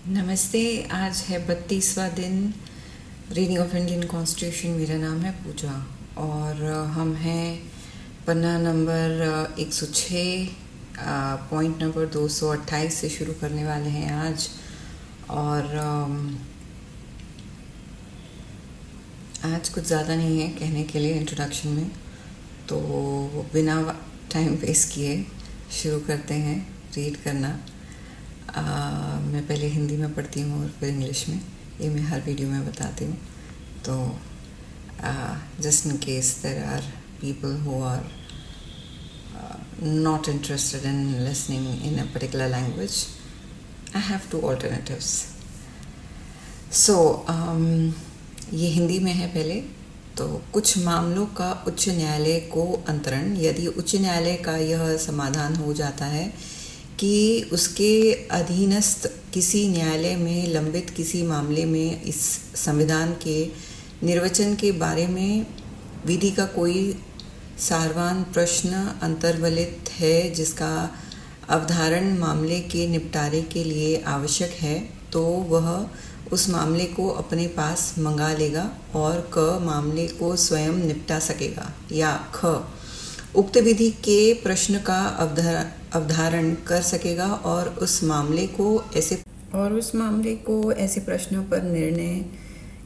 नमस्ते। आज है 32वां दिन रीडिंग ऑफ इंडियन कॉन्स्टिट्यूशन। मेरा नाम है पूजा और हम हैं पन्ना नंबर 106, पॉइंट नंबर 228 से शुरू करने वाले हैं आज। और आज कुछ ज़्यादा नहीं है कहने के लिए इंट्रोडक्शन में, तो बिना टाइम वेस्ट किए शुरू करते हैं रीड करना। मैं पहले हिंदी में पढ़ती हूँ और फिर इंग्लिश में, ये मैं हर वीडियो में बताती हूँ। तो just in case there are people who are not interested in listening in a particular language, I have two alternatives. So ये हिंदी में है पहले। तो कुछ मामलों का उच्च न्यायालय को अंतरण, यदि उच्च न्यायालय का यह समाधान हो जाता है कि उसके अधीनस्थ किसी न्यायालय में लंबित किसी मामले में इस संविधान के निर्वचन के बारे में विधि का कोई सारवान प्रश्न अंतर्वलित है जिसका अवधारण मामले के निपटारे के लिए आवश्यक है, तो वह उस मामले को अपने पास मंगा लेगा और क मामले को स्वयं निपटा सकेगा, या ख उक्त विधि के प्रश्न का अवधारण कर सकेगा और उस मामले को ऐसे प्रश्नों पर निर्णय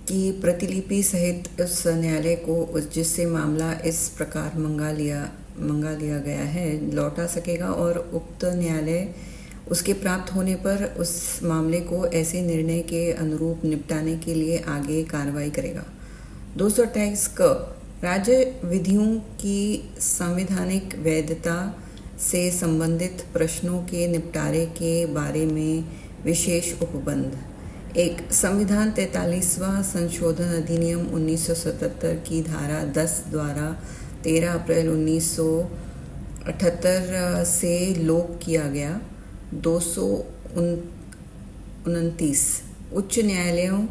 की प्रतिलिपि सहित उस न्यायालय को जिससे मामला इस प्रकार मंगा लिया गया है लौटा सकेगा, और उक्त न्यायालय उसके प्राप्त होने पर उस मामले को ऐसे निर्णय के अनुरूप निपटाने के लिए आगे कार्रवाई करेगा। 228 क राज्य विधियों की संवैधानिक वैधता से संबंधित प्रश्नों के निपटारे के बारे में विशेष उपबंध। एक संविधान 43वां संशोधन अधिनियम 1977 की धारा 10 द्वारा 13 अप्रैल 1978 से लोप किया गया। 229 उच्च न्यायालयों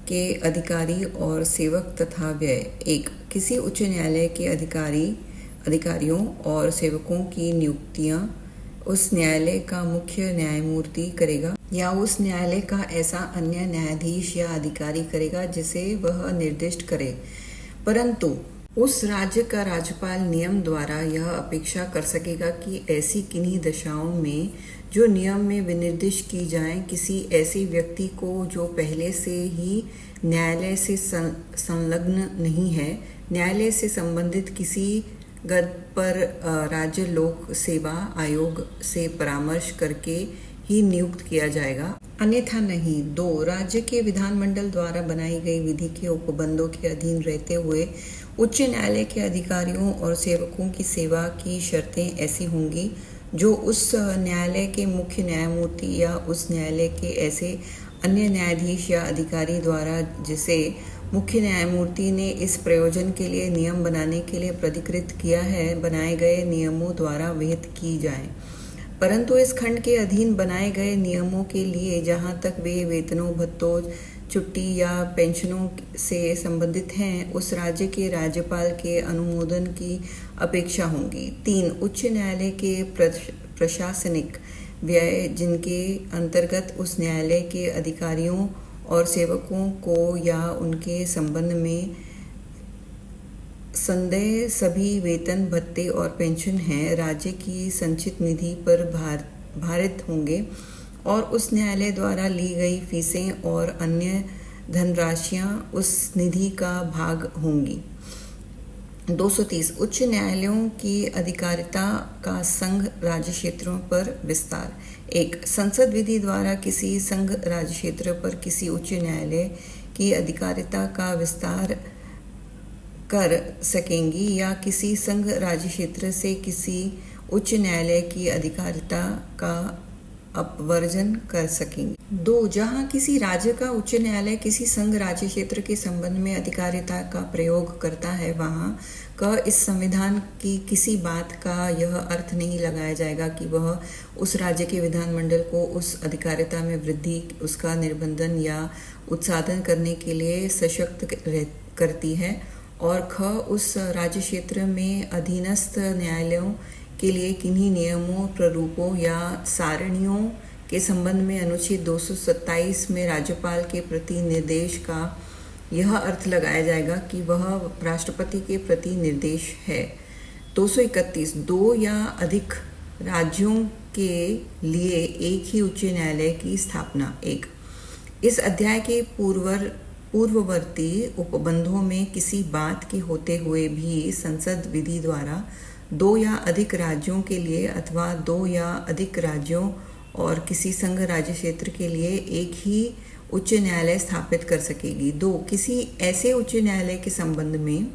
के अधिकारी और सेवक तथा व्यय। एक किसी उच्च न्यायालय के अधिकारियों और सेवकों की नियुक्तियां उस न्यायालय का मुख्य न्यायमूर्ति करेगा या उस न्यायालय का ऐसा अन्य न्यायाधीश या अधिकारी करेगा जिसे वह निर्दिष्ट करे, परंतु उस राज्य का राज्यपाल नियम द्वारा यह अपेक्षा कर सकेगा कि ऐसी किन्हीं दशाओं में जो नियम में विनिर्दिष्ट की जाए, किसी ऐसे व्यक्ति को जो पहले से ही न्यायालय से संलग्न नहीं है, न्यायालय से संबंधित किसी गद पर राज्य लोक सेवा आयोग से परामर्श करके ही नियुक्त किया जाएगा, अन्यथा नहीं। 2 राज्य के विधानमंडल द्वारा बनाई गई विधि के उपबंधों के अधीन रहते हुए उच्च न्यायालय के अधिकारियों और सेवकों की सेवा की शर्तें ऐसी होंगी जो उस न्यायालय के मुख्य न्यायमूर्ति या उस न्यायालय के ऐसे अन्य न्यायाधीश या अधिकारी द्वारा जिसे मुख्य न्यायमूर्ति ने इस प्रयोजन के लिए नियम बनाने के लिए प्राधिकृत किया है, बनाए गए नियमों द्वारा विहित की जाए। परंतु इस खंड के अधीन बनाए गए नियमों के लिए जहाँ तक वे वेतनों, भत्तों, छुट्टी या पेंशनों से संबंधित हैं, उस राज्य के राज्यपाल के अनुमोदन की अपेक्षा होगी। 3 उच्च न्यायालय के प्रशासनिक व्यय जिनके अंतर्गत उस न्यायालय के अधिकारियों और सेवकों को या उनके संबंध में संदेह सभी वेतन, भत्ते और पेंशन हैं, राज्य की संचित निधि पर भारित होंगे और उस न्यायालय द्वारा ली गई फीसें और अन्य धनराशियां उस निधि का भाग होंगी। 230 उच्च न्यायालयों की अधिकारिता का संघ राज्य क्षेत्रों पर विस्तार। 1 संसद विधि द्वारा किसी संघ राज्य क्षेत्र पर किसी उच्च न्यायालय की अधिकारिता का विस्तार कर सकेंगी या किसी संघ राज्य क्षेत्र से किसी उच्च न्यायालय की अधिकारिता का अपवर्जन कर सकेंगे। 2 जहां किसी राज्य का उच्च न्यायालय किसी संघ राज्य क्षेत्र के संबंध में अधिकारिता का प्रयोग करता है, वहां का इस संविधान की किसी बात का यह अर्थ नहीं लगाया जाएगा कि वह उस राज्य के विधानमंडल को उस अधिकारिता में वृद्धि, उसका निर्बंधन या उत्साधन करने के लिए सशक्त करती है, और ख उस राज्य क्षेत्र में अधीनस्थ न्यायालयों के लिए किन्हीं नियमों, प्रारूपों या सारणियों के संबंध में अनुच्छेद 227 में राज्यपाल के प्रति निर्देश का यह अर्थ लगाया जाएगा कि वह राष्ट्रपति के प्रति निर्देश है। 231 दो या अधिक राज्यों के लिए एक ही उच्च न्यायालय की स्थापना। एक, इस अध्याय के पूर्ववर्ती उपबंधों में किसी बात के होते हुए भी संसद विधि द्वारा दो या अधिक राज्यों के लिए अथवा दो या अधिक राज्यों और किसी संघ राज्य क्षेत्र के लिए एक ही उच्च न्यायालय स्थापित कर सकेगी। दो, किसी ऐसे उच्च न्यायालय के संबंध में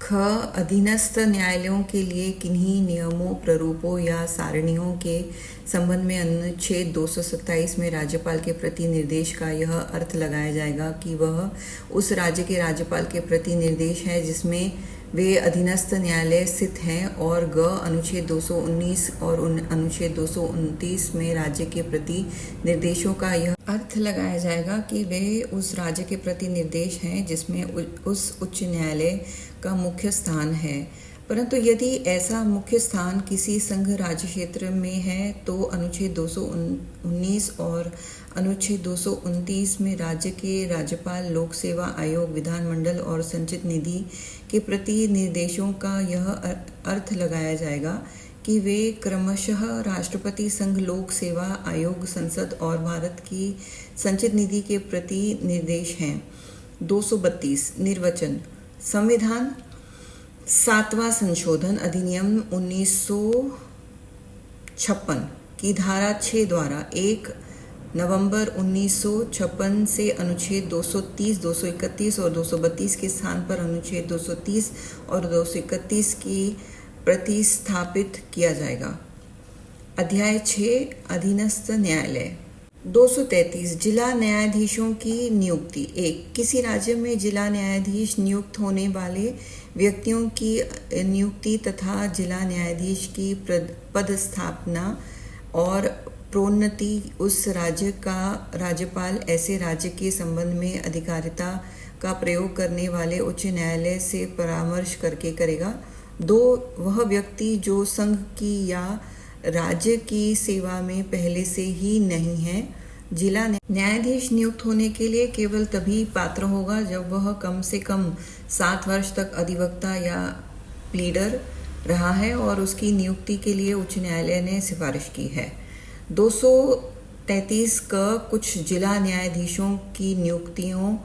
ख अधीनस्थ न्यायालयों के लिए किन्हीं नियमों, प्रारूपों या सारणियों के संबंध में अनुच्छेद 227 में राज्यपाल के प्रति निर्देश का यह अर्थ लगाया जाएगा कि वह उस राज्य के राज्यपाल के प्रति निर्देश है जिसमें वे अधीनस्थ न्यायालय स्थित हैं, और ग अनुच्छेद 219 और अनुच्छेद 229 में राज्य के प्रति निर्देशों का यह अर्थ लगाया जाएगा कि वे उस राज्य के प्रति निर्देश हैं जिसमें उस उच्च न्यायालय का मुख्य स्थान है। परंतु यदि ऐसा मुख्य स्थान किसी संघ राज्य क्षेत्र में है तो अनुच्छेद 219 और अनुच्छेद 229 में राज्य के राज्यपाल, लोक सेवा आयोग, विधानमंडल और संचित निधि के प्रति निर्देशों का यह अर्थ लगाया जाएगा कि वे क्रमशः राष्ट्रपति, संघ लोक सेवा आयोग, संसद और भारत की संचित निधि के प्रति निर्देश हैं। 232 निर्वचन। संविधान 7वां संशोधन अधिनियम 1956 की धारा 6 द्वारा 1 नवंबर 1956 से अनुच्छेद 230, 231 और 232 के स्थान पर अनुच्छेद 230 और 231 की प्रतिस्थापित किया जाएगा। अध्याय 6 अधीनस्थ न्यायालय। 233 जिला न्यायाधीशों की नियुक्ति। 1 किसी राज्य में जिला न्यायाधीश नियुक्त होने वाले व्यक्तियों की नियुक्ति तथा जिला न्यायाधीश की पदस्थापना और प्रोन्नति उस राज्य का राज्यपाल ऐसे राज्य के संबंध में अधिकारिता का प्रयोग करने वाले उच्च न्यायालय से परामर्श करके करेगा। 2 वह व्यक्ति जो संघ की या राज्य की सेवा में पहले से ही नहीं है, जिला न्यायाधीश नियुक्त होने के लिए केवल तभी पात्र होगा जब वह कम से कम 7 वर्ष तक अधिवक्ता या प्लीडर रहा है और उसकी नियुक्ति के लिए उच्च न्यायालय ने सिफारिश की है। 233 का कुछ जिला न्यायाधीशों की नियुक्तियों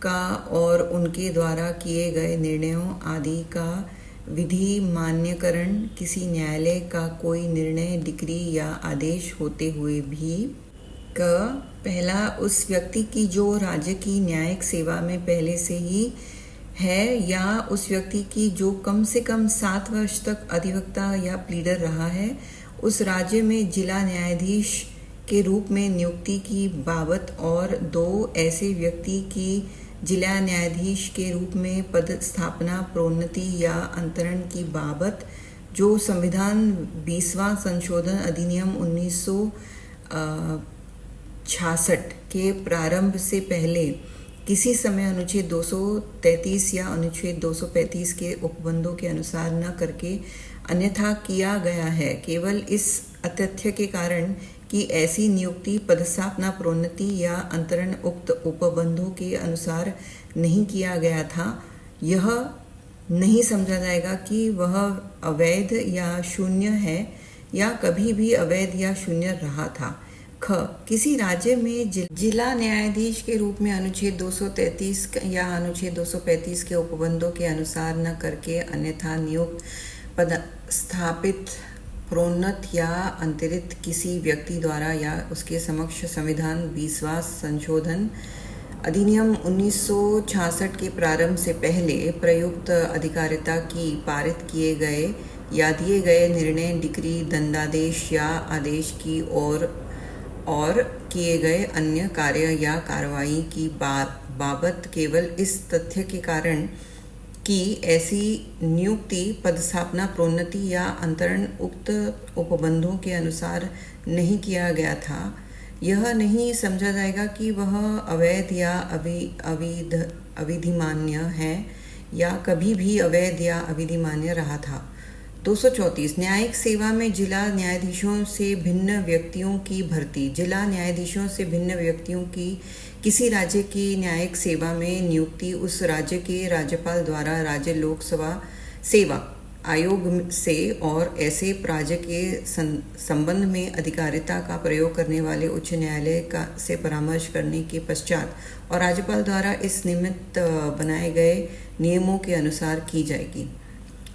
का और उनके द्वारा किए गए निर्णयों आदि का विधि मान्यकरण किसी न्यायालय का कोई निर्णय, डिक्री या आदेश होते हुए भी पहला उस व्यक्ति की जो राज्य की न्यायिक सेवा में पहले से ही है या उस व्यक्ति की जो कम से कम 7 वर्ष तक अधिवक्ता या प्लीडर रहा है, उस राज्य में जिला न्यायाधीश के रूप में नियुक्ति की बाबत, और 2 ऐसे व्यक्ति की जिला न्यायाधीश के रूप में पदस्थापना, प्रोन्नति या अंतरण की बाबत जो संविधान 20वां संशोधन अधिनियम 1966 के प्रारंभ से पहले किसी समय अनुच्छेद 233 या अनुच्छेद 235 के उपबंधों के अनुसार न करके अन्यथा किया गया है। केवल इस तथ्य के कारण कि ऐसी नियुक्ति, पदस्थापना, प्रोन्नति या अंतरण उक्त उपबंधों के अनुसार नहीं किया गया था, यह नहीं समझा जाएगा कि वह अवैध या शून्य है या कभी भी अवैध या शून्य रहा था। ख किसी राज्य में जिला न्यायाधीश के रूप में अनुच्छेद 233 या अनुच्छेद 235 के उपबंधों के अनुसार न करके अन्यथा नियुक्त, पदस्थापित, प्रोन्नत या अंतरित किसी व्यक्ति द्वारा या उसके समक्ष संविधान 20वां संशोधन अधिनियम 1966 के प्रारंभ से पहले प्रयुक्त अधिकारिता की पारित किए गए या दिए गए निर्णय, डिक्री, दंडादेश या आदेश की और किए गए अन्य कार्य या कार्रवाई की बाबत केवल इस तथ्य के कारण कि ऐसी नियुक्ति, पदस्थापना, प्रोन्नति या अंतरण उक्त उपबंधों के अनुसार नहीं किया गया था, यह नहीं समझा जाएगा कि वह अवैध या अविधिमान्य है या कभी भी अवैध या अविधिमान्य रहा था। 234 न्यायिक सेवा में जिला न्यायाधीशों से भिन्न व्यक्तियों की भर्ती। जिला न्यायाधीशों से भिन्न व्यक्तियों की किसी राज्य की न्यायिक सेवा में नियुक्ति उस राज्य के राज्यपाल द्वारा राज्य लोक सेवा आयोग से और ऐसे राज्य के संबंध में अधिकारिता का प्रयोग करने वाले उच्च न्यायालय का से परामर्श करने के पश्चात और राज्यपाल द्वारा इस निमित्त बनाए गए नियमों के अनुसार की जाएगी।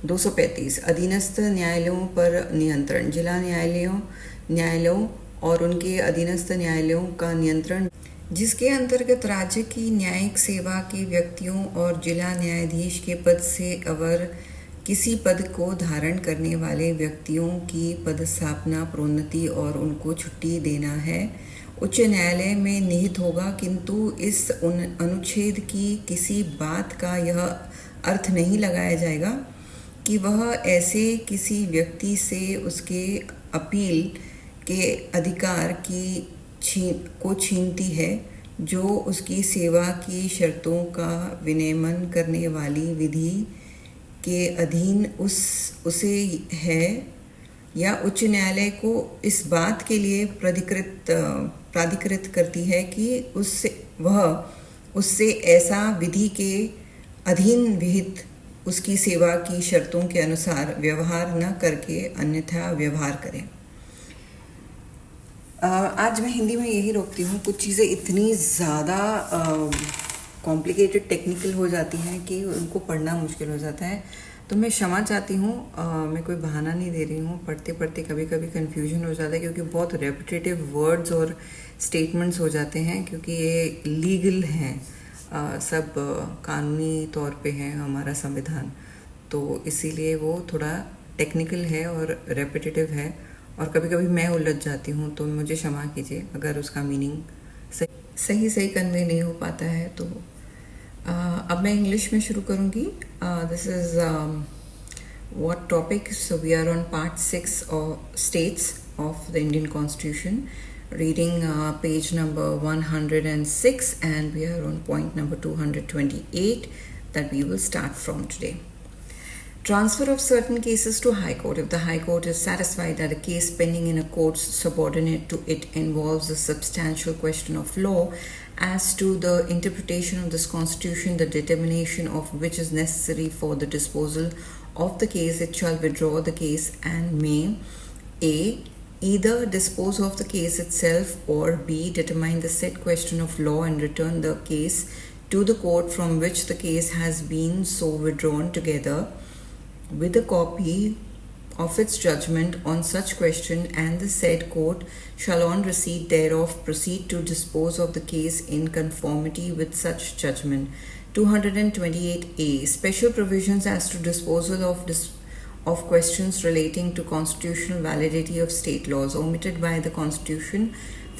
235 अधीनस्थ न्यायालयों पर नियंत्रण। जिला न्यायालयों और उनके अधीनस्थ न्यायालयों का नियंत्रण जिसके अंतर्गत राज्य की न्यायिक सेवा के व्यक्तियों और जिला न्यायाधीश के पद से अवर किसी पद को धारण करने वाले व्यक्तियों की पदस्थापना, प्रोन्नति और उनको छुट्टी देना है, उच्च न्यायालय में निहित होगा। किंतु इस अनुच्छेद की किसी बात का यह अर्थ नहीं लगाया जाएगा कि वह ऐसे किसी व्यक्ति से उसके अपील के अधिकार को छीनती है जो उसकी सेवा की शर्तों का विनियमन करने वाली विधि के अधीन उसे है, या उच्च न्यायालय को इस बात के लिए प्राधिकृत करती है कि उससे ऐसा विधि के अधीन विहित उसकी सेवा की शर्तों के अनुसार व्यवहार न करके अन्यथा व्यवहार करें। आज मैं हिंदी में यही रोकती हूँ। कुछ चीज़ें इतनी ज़्यादा कॉम्प्लिकेटेड टेक्निकल हो जाती हैं कि उनको पढ़ना मुश्किल हो जाता है, तो मैं क्षमा चाहती हूँ। मैं कोई बहाना नहीं दे रही हूँ। पढ़ते पढ़ते कभी कभी कन्फ्यूजन हो जाता है क्योंकि बहुत रेपिटेटिव वर्ड्स और स्टेटमेंट्स हो जाते हैं, क्योंकि ये लीगल हैं, सब कानूनी तौर पे है हमारा संविधान, तो इसीलिए वो थोड़ा टेक्निकल है और रेपिटेटिव है और कभी कभी मैं उलझ जाती हूँ, तो मुझे क्षमा कीजिए अगर उसका मीनिंग सही कन्वे नहीं हो पाता है। तो अब मैं इंग्लिश में शुरू करूँगी। This is what topic, so we are on part 6 of states of the Indian constitution, reading page number 106, and we are on point number 228 that we will start from today. Transfer of certain cases to High Court. If the High Court is satisfied that a case pending in a court subordinate to it involves a substantial question of law as to the interpretation of this Constitution, the determination of which is necessary for the disposal of the case, it shall withdraw the case and may A. either dispose of the case itself, or B. determine the said question of law and return the case to the court from which the case has been so withdrawn, together with a copy of its judgment on such question, and the said court shall on receipt thereof proceed to dispose of the case in conformity with such judgment. 228A. Special provisions as to disposal of questions relating to constitutional validity of state laws omitted by the Constitution,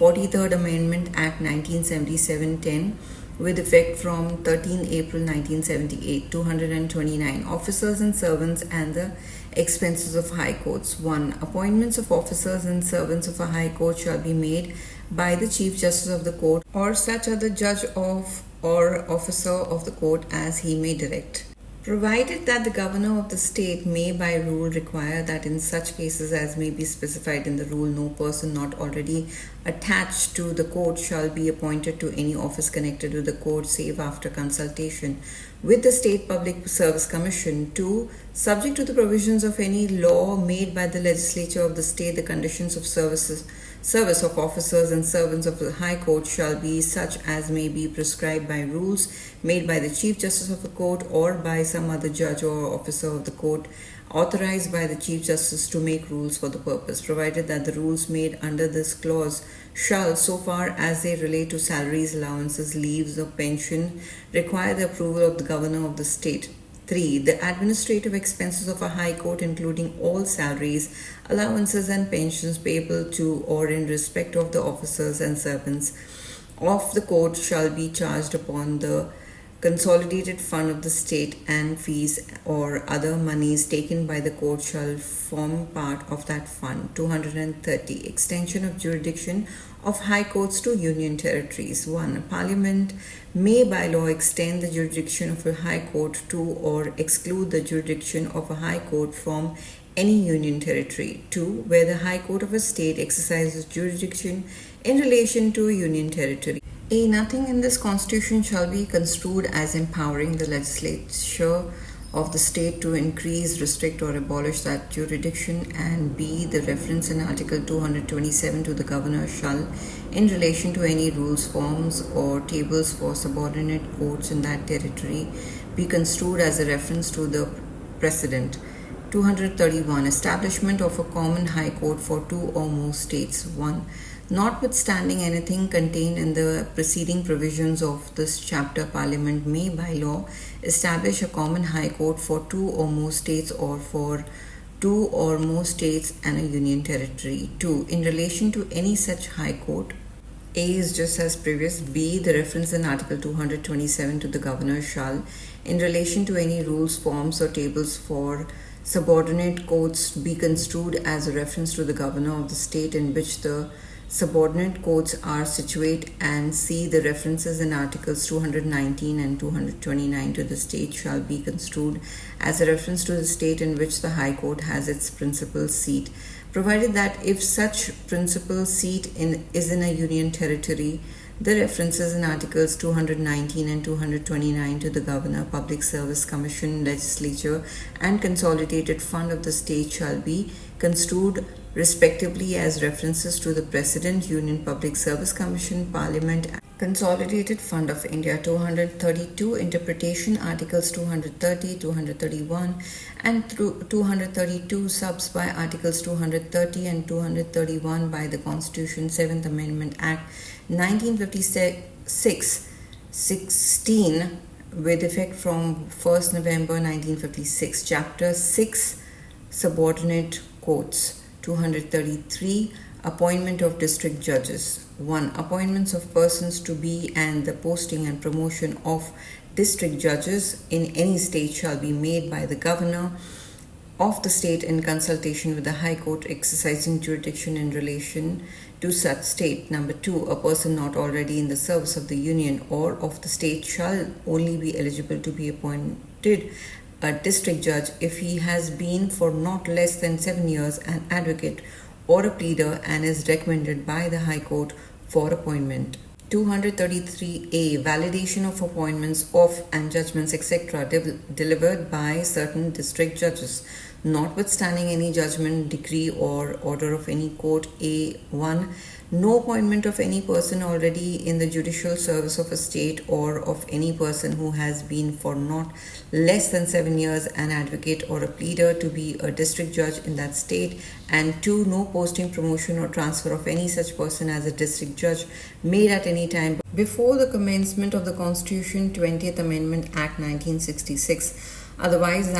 43rd Amendment Act 1977-10, with effect from 13 April 1978. 229. Officers and servants and the expenses of high courts. 1. Appointments of officers and servants of a high court shall be made by the Chief Justice of the court or such other judge of or officer of the court as he may direct, provided that the governor of the state may by rule require that in such cases as may be specified in the rule, no person not already attached to the court shall be appointed to any office connected with the court save after consultation with the State Public Service Commission. 2. Subject to the provisions of any law made by the legislature of the state, the conditions of service of officers and servants of the High Court shall be such as may be prescribed by rules made by the Chief Justice of the court or by some other judge or officer of the court authorized by the Chief Justice to make rules for the purpose, provided that the rules made under this clause shall, so far as they relate to salaries, allowances, leaves, or pension, require the approval of the governor of the state. 3. The administrative expenses of a high court, including all salaries, allowances, and pensions payable to or in respect of the officers and servants of the court, shall be charged upon the consolidated fund of the state, and fees or other monies taken by the court shall form part of that fund. 230. Extension of jurisdiction of high courts to union territories. 1. Parliament may by law extend the jurisdiction of a high court to or exclude the jurisdiction of a high court from any union territory. 2. Where the High Court of a state exercises jurisdiction in relation to a union territory. A. Nothing in this constitution shall be construed as empowering the legislature of the state to increase, restrict, or abolish that jurisdiction. And B. The reference in Article 227 to the governor shall, in relation to any rules, forms, or tables for subordinate courts in that territory, be construed as a reference to the precedent. 231. Establishment of a common high court for two or more states. 1. Notwithstanding anything contained in the preceding provisions of this chapter, Parliament may by law establish a common high court for two or more states or for two or more states and a union territory. 2. In relation to any such high court, A is just as previous. B. The reference in Article 227 to the governor shall, in relation to any rules, forms, or tables for subordinate courts, be construed as a reference to the governor of the state in which the subordinate courts are situate. And C. The references in Articles 219 and 229 to the state shall be construed as a reference to the state in which the High Court has its principal seat, provided that if such principal seat is in a union territory, the references in Articles 219 and 229 to the Governor, Public Service Commission, Legislature, and Consolidated Fund of the state shall be construed respectively as references to the President, Union Public Service Commission, Parliament, Consolidated Fund of India. 232. Interpretation. Articles 230, 231 and 232 subs by Articles 230 and 231 by the Constitution 7th Amendment Act 1956 16 with effect from 1st November 1956. Chapter 6 Subordinate Courts. 233. Appointment of district judges. 1. Appointments of persons to be and the posting and promotion of district judges in any state shall be made by the governor of the state in consultation with the High Court exercising jurisdiction in relation to such state. Number 2. A person not already in the service of the union or of the state shall only be eligible to be appointed a district judge if he has been for not less than 7 years an advocate or a pleader and is recommended by the High Court for appointment. 233A. Validation of appointments of and judgments etc. delivered by certain district judges. Notwithstanding any judgment, decree, or order of any court. A1. No appointment of any person already in the judicial service of a state or of any person who has been for not less than 7 years an advocate or a pleader to be a district judge in that state. And 2. No posting, promotion, or transfer of any such person as a district judge made at any time before the commencement of the Constitution 20th Amendment Act 1966, otherwise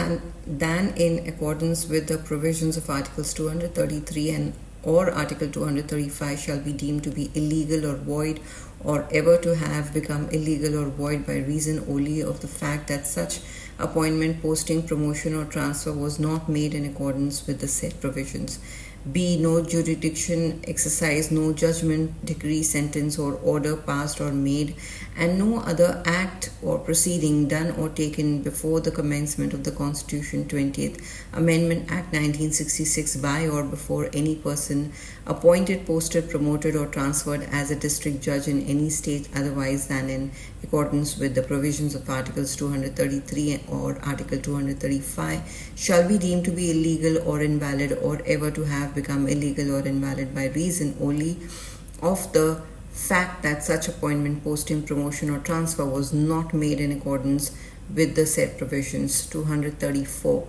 than in accordance with the provisions of Articles 233 and or Article 235 shall be deemed to be illegal or void, or ever to have become illegal or void by reason only of the fact that such appointment, posting, promotion, or transfer was not made in accordance with the said provisions. B. No jurisdiction exercised, no judgment, decree, sentence, or order passed or made, and no other act or proceeding done or taken before the commencement of the Constitution 20th Amendment Act 1966 by or before any person appointed, posted, promoted, or transferred as a district judge in any state otherwise than in accordance with the provisions of Articles 233 or Article 235 shall be deemed to be illegal or invalid, or ever to have become illegal or invalid by reason only of the fact that such appointment, posting, promotion, or transfer was not made in accordance with the said provisions. 234.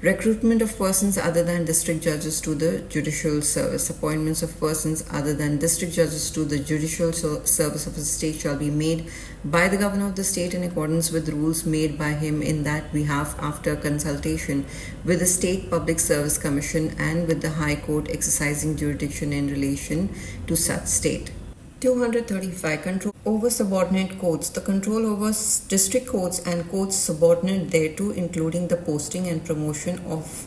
Recruitment of persons other than district judges to the judicial service. Appointments of persons other than district judges to the judicial service of a state shall be made by the governor of the state in accordance with rules made by him in that behalf after consultation with the State Public Service Commission and with the High Court exercising jurisdiction in relation to such state. 235. Control over subordinate courts. The control over district courts and courts subordinate thereto, including the posting and promotion of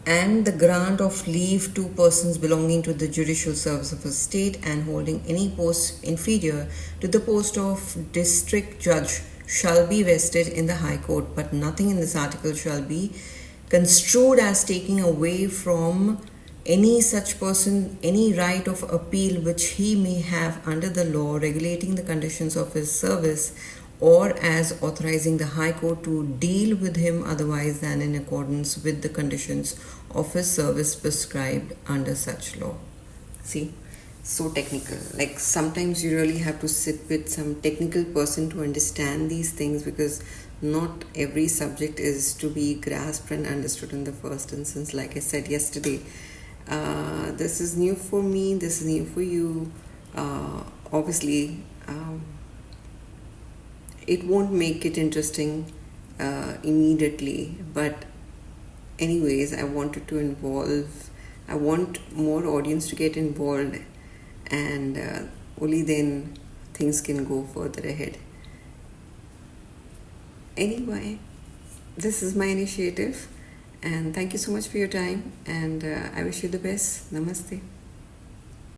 and the grant of leave to persons belonging to the judicial service of a state and holding any post inferior to the post of district judge shall be vested in the High Court, but nothing in this article shall be construed as taking away from any such person any right of appeal which he may have under the law regulating the conditions of his service, or as authorizing the High Court to deal with him otherwise than in accordance with the conditions of his service prescribed under such law. See, so technical. Like sometimes you really have to sit with some technical person to understand these things, because not every subject is to be grasped and understood in the first instance. Like I said yesterday, this is new for me, this is new for you. Obviously, it won't make it interesting immediately, but anyways, I wanted to involve, I want more audience to get involved, and only then things can go further ahead. Anyway, this is my initiative, and thank you so much for your time, and I wish you the best. Namaste.